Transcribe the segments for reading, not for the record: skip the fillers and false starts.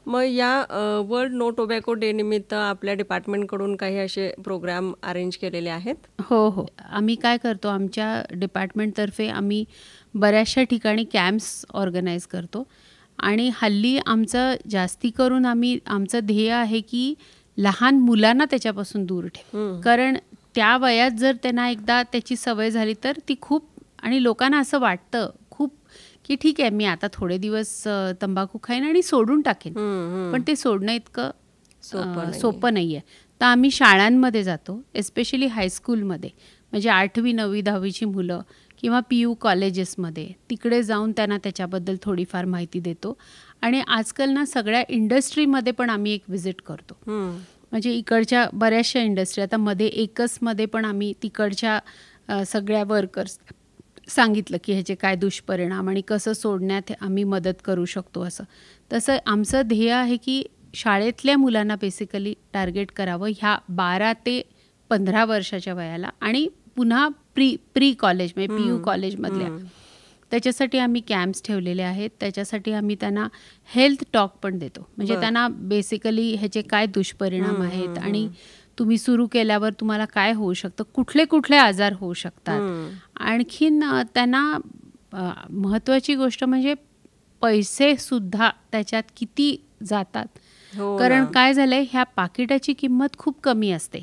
मग या world no tobacco day निमित्त आपल्या डिपार्टमेंटकडून काही असे प्रोग्राम अरेंज केलेले आहेत? हो हो, आम्ही काय करतो, आमच्या डिपार्टमेंटतर्फे आम्ही बऱ्याचशा ठिकाणी कॅम्प्स ऑर्गनाईज करतो. आणि हल्ली आमचं जास्ती करून आमचं ध्येय आहे की लहान मुलांना त्याच्यापासून दूर ठेव. कारण त्या वयात जर त्यांना एकदा त्याची सवय झाली तर ती खूप, आणि लोकांना असं वाटतं खूप की ठीक आहे, मी आता थोडे दिवस तंबाखू खाईन आणि सोडून टाकेन. पण ते सोडणं इतकं सोपं नाही आहे. तर आम्ही शाळांमध्ये जातो, एस्पेशली हायस्कूलमध्ये, म्हणजे 8वी 9वी 10वीची मुलं किंवा PU कॉलेजेसमध्ये, तिकडे जाऊन त्यांना त्याच्याबद्दल थोडीफार माहिती देतो. आणि आजकाल ना सगळ्या इंडस्ट्रीमध्ये पण आम्ही एक व्हिजिट करतो. म्हणजे इकडच्या बऱ्याचशा इंडस्ट्री, आता मध्ये एकसमध्ये पण आम्ही तिकडच्या सगळ्या वर्कर्स सांगितलं की ह्याचे काय दुष्परिणाम आणि कसं सोडण्यात आम्ही मदत करू शकतो. तसं आमचं ध्येय आहे की शाळेतल्या मुलांना बेसिकली टार्गेट करावं ह्या 12 ते 15 वर्षाच्या वयाला, आणि पुन्हा प्री कॉलेज म्हणजे PU कॉलेजमधल्या. त्याच्यासाठी आम्ही कॅम्प्स ठेवलेले आहेत. त्याच्यासाठी आम्ही त्यांना हेल्थ टॉक पण देतो. म्हणजे त्यांना बेसिकली ह्याचे काय दुष्परिणाम आहेत आणि तुम्ही सुरू केल्यावर तुम्हाला काय होऊ शकतं, कुठले कुठले आजार होऊ शकतात. आणखीन त्यांना महत्त्वाची गोष्ट म्हणजे पैसे सुद्धा त्याच्यात किती जातात. कारण काय झालंय, ह्या पाकिटाची किंमत खूप कमी असते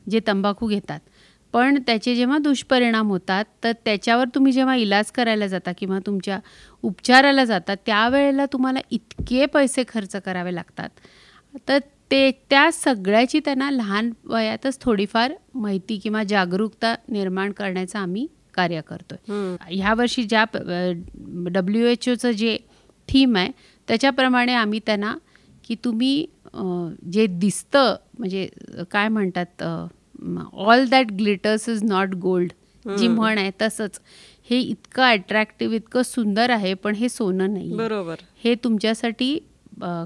जे तंबाखू घेतात, पण त्याचे जेव्हा दुष्परिणाम होतात तर त्याच्यावर तुम्ही जेव्हा इलाज करायला जाता किंवा तुमच्या उपचाराला जाता त्यावेळेला तुम्हाला इतके पैसे खर्च करावे लागतात. तर त्या सगळ्याची त्यांना लहान वयातच थोडीफार माहिती किंवा जागरूकता निर्माण करण्याचं आम्ही कार्य करतोय. ह्या वर्षी ज्या WHO जे थीम आहे त्याच्याप्रमाणे आम्ही त्यांना की तुम्ही जे दिसतं, म्हणजे काय म्हणतात, all that glitters is not gold, जी म्हण आहे तसंच हे इतकं अट्रॅक्टिव्ह, इतकं सुंदर आहे, पण हे सोनं नाही. बरोबर. हे तुमच्यासाठी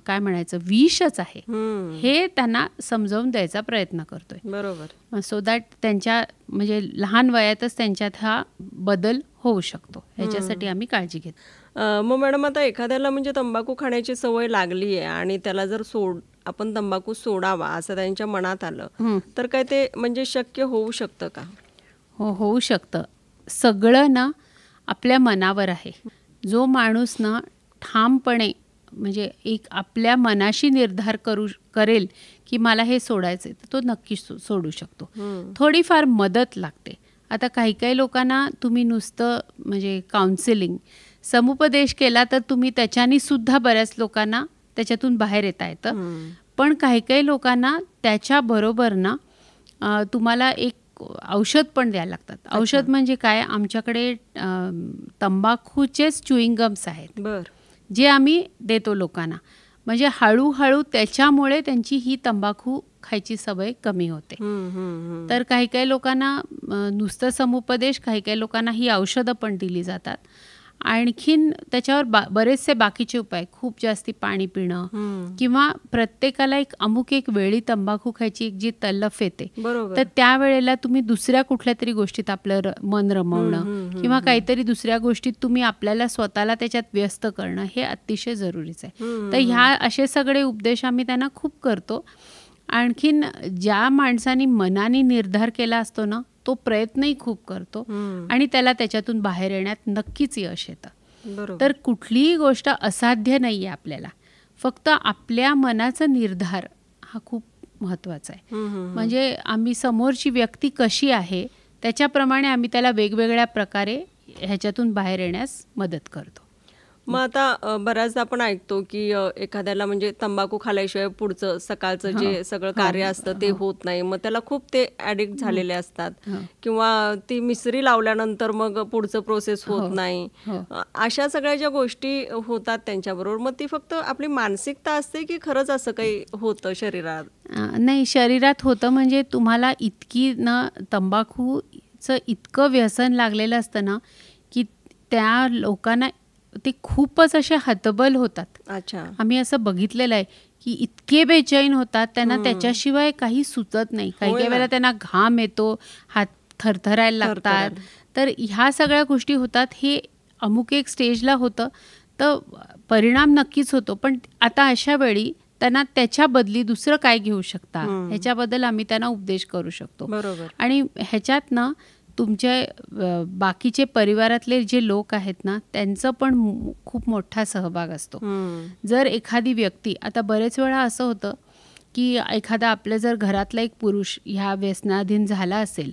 काय म्हणायचं, विषच आहे. हे त्यांना समजावून द्यायचा प्रयत्न करतोय. बरोबर. सो दॅट त्यांच्या म्हणजे लहान वयातच त्यांच्यात हा बदल होऊ शकतो, ह्याच्यासाठी आम्ही काळजी घेतो. मग मॅडम, आता एखाद्याला म्हणजे तंबाखू खाण्याची सवय लागली आहे आणि त्याला जर आपण तंबाखू सोडावा असं त्यांच्या मनात आलं तर काय ते म्हणजे शक्य होऊ शकतं का? हो, होऊ शकतं. सगळं ना आपल्या मनावर आहे. जो माणूस ना ठामपणे म्हणजे एक आपल्या मनाशी निर्धार करेल की मला हे सोडायचं तर तो नक्की सोडू शकतो. थोडीफार मदत लागते. आता काही लोकांना तुम्ही नुसतं म्हणजे काउन्सिलिंग, समुपदेश केला तर तुम्ही त्याच्यानी सुद्धा बऱ्याच लोकांना त्याच्यातून बाहेर येता येतं. पण काही लोकांना त्याच्याबरोबर ना तुम्हाला एक औषध पण द्यायला लागतात. औषध म्हणजे काय, आमच्याकडे तंबाखूचेच च्युइंग गम्स आहेत जे आम्ही देतो लोकांना. म्हणजे हळूहळू त्याच्यामुळे त्यांची ही तंबाखू खायची सवय कमी होते. तर काही लोकांना नुसतं समुपदेश, काही लोकांना ही औषधं पण दिली जातात. आणखीन त्याच्यावर बरेचसे बाकीचे उपाय, खूप जास्ती पाणी पिणं किंवा प्रत्येकाला एक वेळी तंबाखू खायची एक जी तलफ येते, तर त्यावेळेला तुम्ही दुसऱ्या कुठल्या तरी गोष्टीत आपलं मन रमवणं किंवा काहीतरी दुसऱ्या गोष्टीत तुम्ही आपल्याला स्वतःला त्याच्यात व्यस्त करणं हे अतिशय जरुरीचं आहे. तर ह्या असे सगळे उपदेश आम्ही त्यांना खूप करतो. आणखीन ज्या माणसाने मनाने निर्धार केला असतो ना, तो प्रयत्नही खूप करतो आणि त्याला त्याच्यातून बाहेर येण्यात नक्कीच यश येतं. तर कुठलीही गोष्ट असाध्य नाही आहे आपल्याला, फक्त आपल्या मनाचा निर्धार हा खूप महत्त्वाचा आहे. म्हणजे आम्ही समोरची व्यक्ती कशी आहे त्याच्याप्रमाणे आम्ही त्याला वेगवेगळ्या प्रकारे ह्याच्यातून बाहेर येण्यास मदत करतो. मग आता बऱ्याचदा आपण ऐकतो की एखाद्याला म्हणजे तंबाखू खाल्ल्याशिवाय पुढचं सकाळचं जे सगळं कार्य असतं ते होत नाही, मग त्याला खूप ते ॲडिक्ट झालेले असतात किंवा ती मिसरी लावल्यानंतर मग पुढचं प्रोसेस होत नाही. अशा सगळ्या ज्या गोष्टी होतात त्यांच्याबरोबर, मग ती फक्त आपली मानसिकता असते की खरंच असं काही होतं शरीरात? नाही, शरीरात होतं. म्हणजे तुम्हाला इतकी ना तंबाखूचं इतकं व्यसन लागलेलं असतं ना की त्या लोकांना ते खूपच असे हतबल होतात. अच्छा. आम्ही असं बघितलेलं आहे की इतके बेचैन होतात, त्यांना त्याच्याशिवाय काही सुचत नाही. काही वेळेला त्यांना घाम येतो, हात थरथरायला लागतात. तर ह्या सगळ्या गोष्टी होतात. हे अमुक एक स्टेजला होतं. तर परिणाम नक्कीच होतो, पण आता अशा वेळी त्यांना त्याच्या बदली दुसरं काय घेऊ शकता ह्याच्याबद्दल आम्ही त्यांना उपदेश करू शकतो. बरोबर. आणि ह्याच्यात ना तुमचे बाकीचे परिवारातले जे लोक आहेत ना त्यांचं पण खूप मोठा सहभाग असतो. जर एखादी व्यक्ती, आता बरेच वेळा असं होतं की एखादा आपल्या जर घरातला एक पुरुष ह्या व्यसनाधीन झाला असेल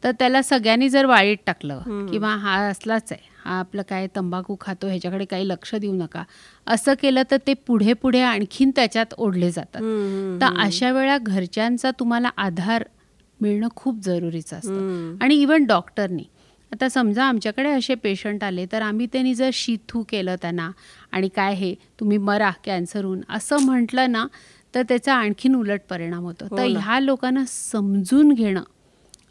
तर त्याला सगळ्यांनी जर वाळीत टाकलं किंवा हा असलाच आहे, हा आपलं काय तंबाखू खातो, ह्याच्याकडे काही लक्ष देऊ नका, असं केलं तर ते पुढे पुढे आणखीन त्याच्यात ओढले जातात. तर अशा वेळा घरच्यांचा तुम्हाला आधार मिळणं खूप जरुरीचं असतं. आणि इवन डॉक्टरनी, आता समजा आमच्याकडे असे पेशंट आले तर आम्ही त्यांनी जर शिथू केलं त्यांना आणि काय हे तुम्ही मरा कॅन्सर होऊन असं म्हटलं ना तर त्याचा आणखीन उलट परिणाम होतो. तर ह्या लोकांना समजून घेणं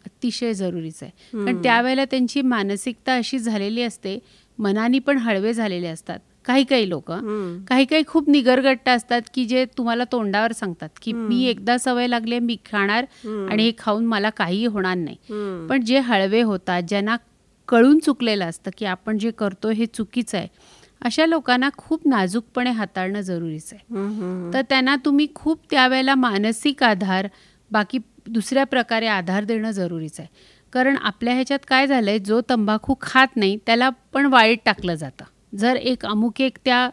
अतिशय जरुरीचं आहे. कारण त्यावेळेला त्यांची मानसिकता अशी झालेली असते, मनाने पण हळवे झालेले असतात. काही लोक काही खूप निगरगट्ट असतात की जे तुम्हाला तोंडावर सांगतात की मी एकदा सवय लागली, मी खाणार आणि हे खाऊन मला काहीही होणार नाही. पण जे हळवे होतात, ज्यांना कळून चुकलेलं असतं की आपण जे करतो हे चुकीचं आहे, अशा लोकांना खूप नाजूकपणे हाताळणं जरुरीचं आहे. तर त्यांना तुम्ही खूप त्यावेळेला मानसिक आधार, बाकी दुसऱ्या प्रकारे आधार देणं जरुरीचं आहे. कारण आपल्या ह्याच्यात काय झालं आहे, जो तंबाखू खात नाही त्याला पण वाळीत टाकलं जातं. जर एक अमुक एक त्या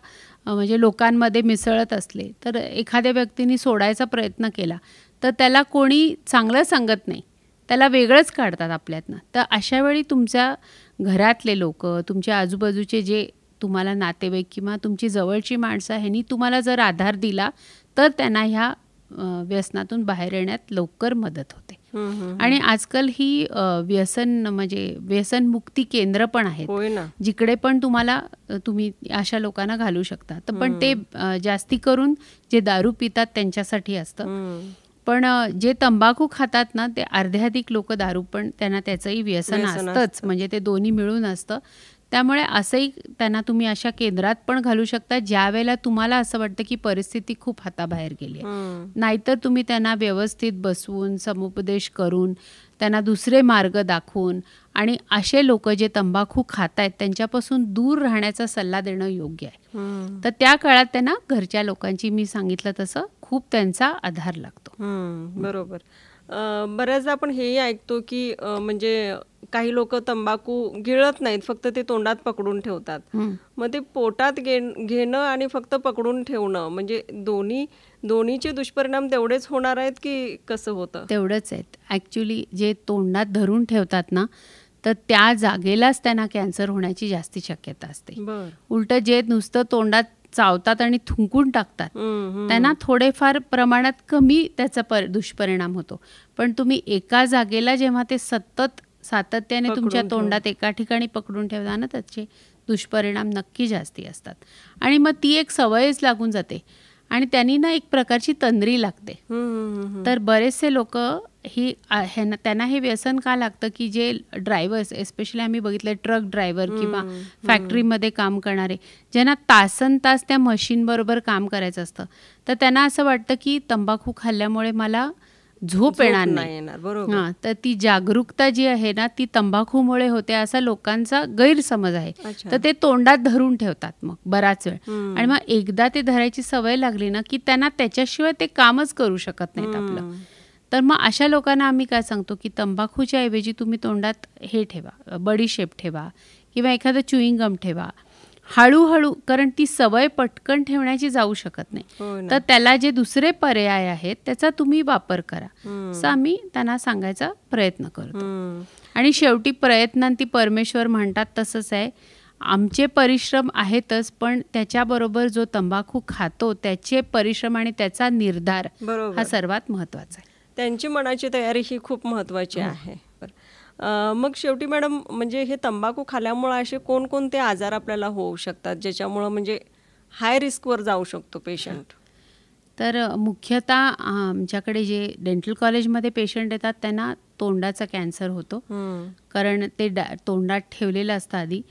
म्हणजे लोकांमध्ये मिसळत असले तर एखाद्या व्यक्तीने सोडायचा प्रयत्न केला तर त्याला कोणी चांगलं सांगत नाही, त्याला वेगळंच काढतात आपल्यातनं. तर अशा वेळी तुमच्या घरातले लोक, तुमच्या आजूबाजूचे जे तुम्हाला नातेवाईक किंवा तुमची जवळची माणसं ह्यांनी तुम्हाला जर आधार दिला तर त्यांना ह्या व्यसनातून बाहेर येण्यात लवकर मदत होते. आणि आजकाल ही व्यसनमुक्ती केंद्र पण आहेत, जिकडे पण तुम्ही अशा लोकांना घालू शकता. तर पण ते जास्ती करून जे दारू पितात त्यांच्यासाठी असतं. पण जे तंबाखू खातात ना ते अर्ध्याधिक लोक दारू पण त्यांना त्याचंही व्यसन असतंच, म्हणजे ते दोन्ही मिळून असतं. त्यामुळे असंही त्यांना तुम्ही अशा केंद्रात पण घालू शकता ज्या वेळेला तुम्हाला असं वाटतं की परिस्थिती खूप हाताबाहेर गेली आहे. नाहीतर तुम्ही त्यांना व्यवस्थित बसवून समुपदेश करून त्यांना दुसरे मार्ग दाखवून आणि असे लोक जे तंबाखू खात आहेत त्यांच्यापासून दूर राहण्याचा सल्ला देणं योग्य आहे. तर त्या काळात त्यांना घरच्या लोकांची, मी सांगितलं तसं, खूप त्यांचा आधार लागतो. बरोबर. बऱ्याचदा आपण हेही ऐकतो की म्हणजे काही लोक तंबाखू गिळत नाहीत, फक्त ते तोंडात पकडून ठेवतात. मग ते पोटात घेणं आणि फक्त पकडून ठेवणं म्हणजे दोन्हीचे दुष्परिणाम तेवढेच होणार आहेत की कसं होतं? तेवढंच आहेत. ॲक्च्युली जे तोंडात धरून ठेवतात ना तर त्या जागेलाच त्यांना कॅन्सर होण्याची जास्ती शक्यता असते. उलटं जे नुसतं तोंडात चावतात आणि थुंकून टाकतात त्यांना थोडेफार प्रमाणात कमी त्याचा दुष्परिणाम होतो. पण तुम्ही एका जागेला जेव्हा ते सातत्याने तुमच्या तोंडात एका ठिकाणी पकडून ठेवता ना त्याचे दुष्परिणाम नक्की जास्ती असतात. आणि मग ती एक सवयच लागून जाते आणि त्यांनी ना एक प्रकारची तंद्री लागते. तर बरेचसे लोक त्यांना हे व्यसन का लागतं की जे ड्रायव्हर्स, एस्पेशली आम्ही बघितलं ट्रक ड्रायव्हर किंवा फॅक्टरीमध्ये काम करणारे, ज्यांना तासनतास त्या मशीनबरोबर काम करायचं असतं, तर त्यांना असं वाटतं की तंबाखू खाल्ल्यामुळे मला झोप येणार नाही. हां, तर ती जागरूकता जी आहे ना ती तंबाखूमुळे होते असा लोकांचा गैरसमज आहे. तर ते तोंडात धरून ठेवतात मग बराच वेळ, आणि मग एकदा ते धरायची सवय लागली ना की त्यांना त्याच्याशिवाय ते कामच करू शकत नाहीत आपलं. तर मग अशा लोकांना आम्ही काय सांगतो की तंबाखूच्या ऐवजी तुम्ही तोंडात हे ठेवा, बडीशेप ठेवा किंवा एखादं च्युईंग गम ठेवा हळूहळू, कारण ती सवय पटकन ठेवण्याची जाऊ शकत नाही. तर त्याला जे दुसरे पर्याय आहेत त्याचा तुम्ही वापर करा, असं आम्ही त्यांना सांगायचा प्रयत्न करतो. आणि शेवटी प्रयत्नांती परमेश्वर म्हणतात तसंच आहे. आमचे परिश्रम आहेतच, पण त्याच्याबरोबर जो तंबाखू खातो त्याचे परिश्रम आणि त्याचा निर्धार हा सर्वात महत्त्वाचा आहे. त्यांची मनाची तयारी ही खूप महत्त्वाची आहे. मग शेवटी मॅडम, म्हणजे हे तंबाखू खाल्यामुळे असे कोणकोणते आजार आपल्याला होऊ शकतात ज्याच्यामुळं म्हणजे हाय रिस्कवर जाऊ शकतो पेशंट? तर मुख्यतः आमच्याकडे जे डेंटल कॉलेजमध्ये पेशंट येतात त्यांना तोंडाचा कॅन्सर होतो. कारण ते तोंडात ठेवलेलं असतं आधी,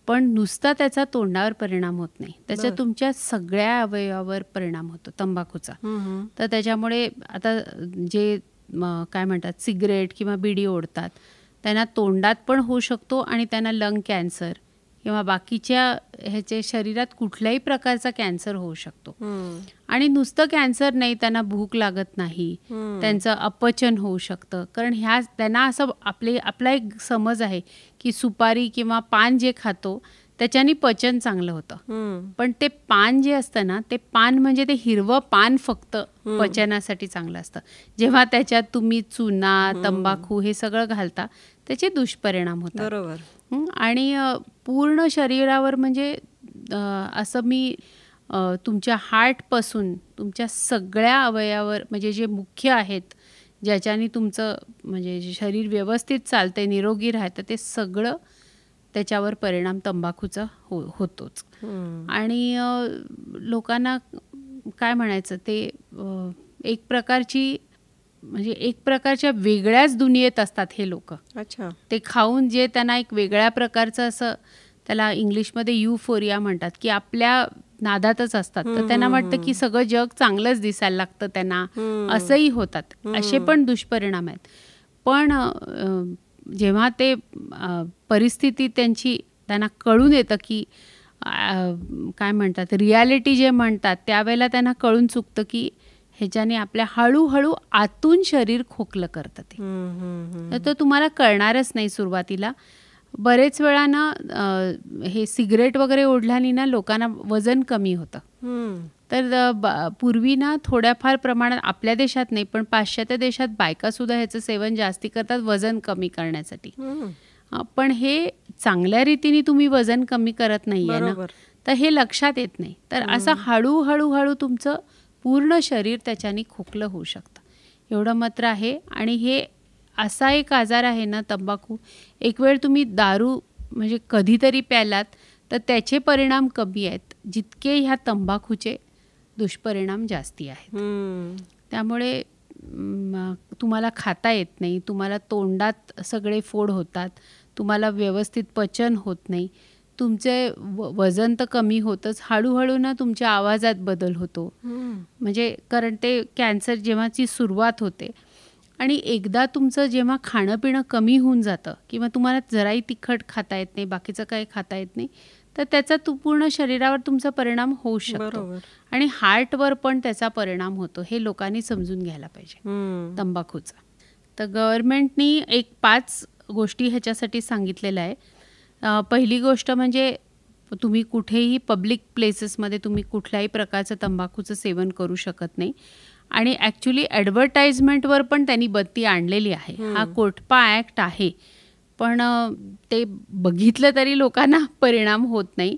पण नुसता त्याचा तोंडावर परिणाम होत नाही, त्याचा तुमच्या सगळ्या अवयवावर परिणाम होतो तंबाखूचा. तर त्याच्यामुळे आता जे काय म्हणतात सिगरेट किंवा बिडी ओढतात त्यांना तोंडात पण होऊ शकतो आणि त्यांना लंग कॅन्सर किंवा बाकीच्या ह्याचे शरीरात कुठल्याही प्रकारचा कॅन्सर होऊ शकतो. आणि नुसतं कॅन्सर नाही, त्यांना भूक लागत नाही, त्यांचं अपचन होऊ शकतं. कारण त्यांना असं आपला एक समज आहे की सुपारी किंवा पान जे खातो त्याच्याने पचन चांगलं होतं. पण ते पान जे असतं ना, ते पान म्हणजे ते हिरवं पान फक्त पचनासाठी चांगलं असतं. जेव्हा त्याच्यात तुम्ही चुना, तंबाखू हे सगळं घालता त्याचे दुष्परिणाम होतात. बरोबर. आणि पूर्ण शरीरावर म्हणजे असं मी तुमच्या हार्टपासून तुमच्या सगळ्या अवयवावर म्हणजे जे मुख्य आहेत ज्याच्याने तुमचं म्हणजे शरीर व्यवस्थित चालते, निरोगी राहतं, ते सगळं त्याच्यावर परिणाम तंबाखूचा होतोच. आणि लोकांना काय म्हणायचं ते एक प्रकारच्या वेगळ्याच दुनियेत असतात हे लोक. अच्छा. ते खाऊन जे त्यांना एक वेगळ्या प्रकारचं असं त्याला इंग्लिशमध्ये युफोरिया म्हणतात की आपल्या नादातच असतात. तर त्यांना वाटतं की सगळं जग चांगलंच दिसायला लागतं त्यांना, असंही होतात. असे पण दुष्परिणाम आहेत. पण जेव्हा ते परिस्थिती त्यांना कळून येतं की काय म्हणतात रियालिटी जे म्हणतात त्यावेळेला त्यांना कळून चुकतं की ह्याच्याने आपल्या हळूहळू आतून शरीर खोकलं करतं ते. तर तुम्हाला कळणारच नाही सुरुवातीला. बरेच वेळा ना हे सिगरेट वगैरे ओढल्याने ना लोकांना वजन कमी होतं. तर पूर्वी ना थोड्याफार प्रमाणात आपल्या देशात नाही पण पाश्चात्य देशात बायकासुद्धा ह्याचं सेवन जास्ती करतात वजन कमी करण्यासाठी. पण हे चांगल्या रीतीने तुम्ही वजन कमी करत नाही आहे ना, तर हे लक्षात येत नाही. तर असं हळूहळू तुमचं पूर्ण शरीर त्याच्याने खोकलं होऊ शकतं, एवढं मात्र आहे. आणि हे असा एक आजार आहे ना तंबाखू, एक वेळ तुम्ही दारू म्हणजे कधीतरी प्यालात तर त्याचे परिणाम कमी आहेत जितके ह्या तंबाखूचे दुष्परिणाम जास्ती आहेत. त्यामुळे तुम्हाला खाता येत नाही, तुम्हाला तोंडात सगळे फोड होतात, तुम्हाला व्यवस्थित पचन होत नाही, तुमचे वजन तर कमी होतच, हळूहळू ना तुमच्या आवाजात बदल होतो. म्हणजे कारण ते कॅन्सर जेव्हाची सुरुवात होते आणि एकदा तुमचं जेव्हा खाणं पिणं कमी होऊन जातं किंवा तुम्हाला जराही तिखट खाता येत नाही, बाकीचं काही खाता येत नाही, तर त्याचा पूर्ण शरीरावर तुमचा परिणाम होऊ शकतो. आणि हार्टवर पण त्याचा परिणाम होतो. हे लोकांनी समजून घ्यायला पाहिजे तंबाखूचा. तर गव्हर्नमेंटनी एक 5 गोष्टी ह्याच्यासाठी सांगितलेल्या आहे. पहिली गोष्ट म्हणजे तुम्ही कुठेही पब्लिक प्लेसेसमध्ये तुम्ही कुठल्याही प्रकारचं तंबाखूचं सेवन करू शकत नाही. आणि ॲक्च्युली ॲडव्हर्टाइजमेंटवर पण त्यांनी बत्ती आणलेली आहे. हा कोटपा ॲक्ट आहे पण ते बघितलं तरी लोकांना परिणाम होत नाही.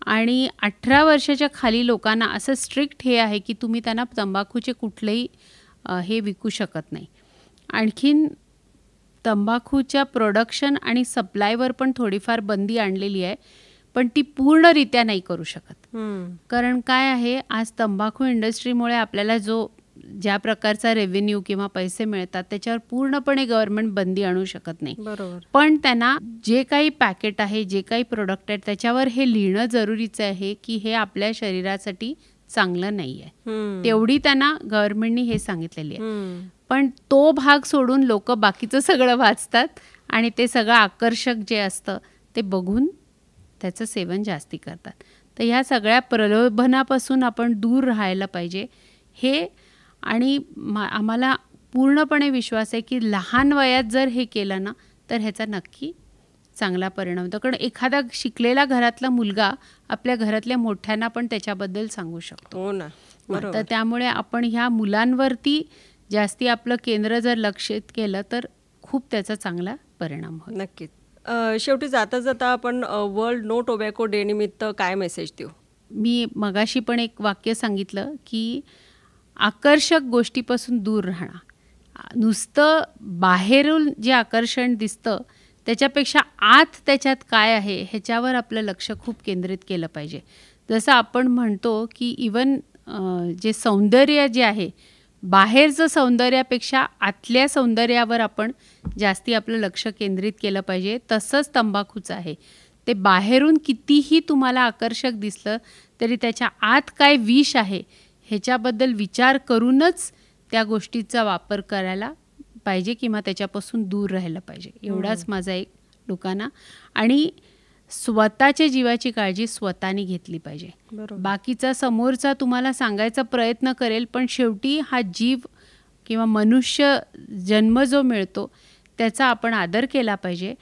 आणि 18 वर्षाच्या खाली लोकांना असं स्ट्रिक्ट हे आहे की तुम्ही त्यांना तंबाखूचे कुठलेही हे विकू शकत नाही. आणखीन तंबाखूच्या प्रोडक्शन आणि सप्लायवर पण थोडीफार बंदी आणलेली आहे पण ती पूर्णरित्या नाही करू शकत. कारण काय आहे, आज तंबाखू इंडस्ट्रीमुळे आपल्याला ज्या प्रकारचा रेव्हेन्यू किंवा पैसे मिळतात त्याच्यावर पूर्णपणे गव्हर्नमेंट बंदी आणू शकत नाही. पण त्यांना जे काही पॅकेट आहे, जे काही प्रोडक्ट आहे त्याच्यावर हे लिहिणं जरुरीचं आहे की हे आपल्या शरीरासाठी चांगलं नाही आहे. तेवढी त्यांना गव्हर्नमेंटनी हे सांगितलेली आहे. पण तो भाग सोडून लोक बाकीचं सगळं वाचतात आणि ते सगळं आकर्षक जे असतं ते बघून त्याचं सेवन जास्ती करतात. तर ह्या सगळ्या प्रलोभनापासून आपण दूर राहायला पाहिजे हे. आणि आम्हाला पूर्णपणे विश्वास आहे की लहान वयात जर हे केलं ना तर ह्याचा नक्की चांगला परिणाम होतो. कारण एखादा शिकलेला घरातला मुलगा आपल्या घरातल्या मोठ्यांना पण त्याच्याबद्दल सांगू शकतो. हो ना. तर त्यामुळे आपण ह्या मुलांवरती जास्ती आपलं केंद्र जर लक्षित केलं तर खूप त्याचा चांगला परिणाम होईल. नक्कीच. शेवटी जाता जाता आपण वर्ल्ड नो टोबॅको डे निमित्त काय मेसेज देऊ? मी मगाशी पण एक वाक्य सांगितलं की आकर्षक गोष्टीपासून दूर राहणं. नुसतं बाहेरून जे आकर्षण दिसतं त्याच्यापेक्षा आत त्याच्यात काय आहे ह्याच्यावर आपलं लक्ष खूप केंद्रित केलं पाहिजे. जसं आपण म्हणतो की इवन जे सौंदर्य जे आहे बाहेरचं सौंदर्यापेक्षा आतल्या सौंदर्यावर आपण जास्ती आपलं लक्ष केंद्रित केलं पाहिजे. तसंच तंबाखूचं आहे. ते बाहेरून कितीही तुम्हाला आकर्षक दिसलं तरी त्याच्या आत काय विष आहे ह्याच्याबद्दल विचार करूनच त्या गोष्टीचा वापर करायला पाहिजे किंवा त्याच्यापासून दूर राहायला पाहिजे. एवढाच माझा एक लोकांना. आणि स्वतःच्या जीवाची काळजी स्वतःनी घेतली पाहिजे. बरोबर. बाकीचा समोरचा तुम्हाला सांगायचा प्रयत्न करेल, पण शेवटी हा जीव किंवा मनुष्य जन्म जो मिळतो त्याचा आपण आदर केला पाहिजे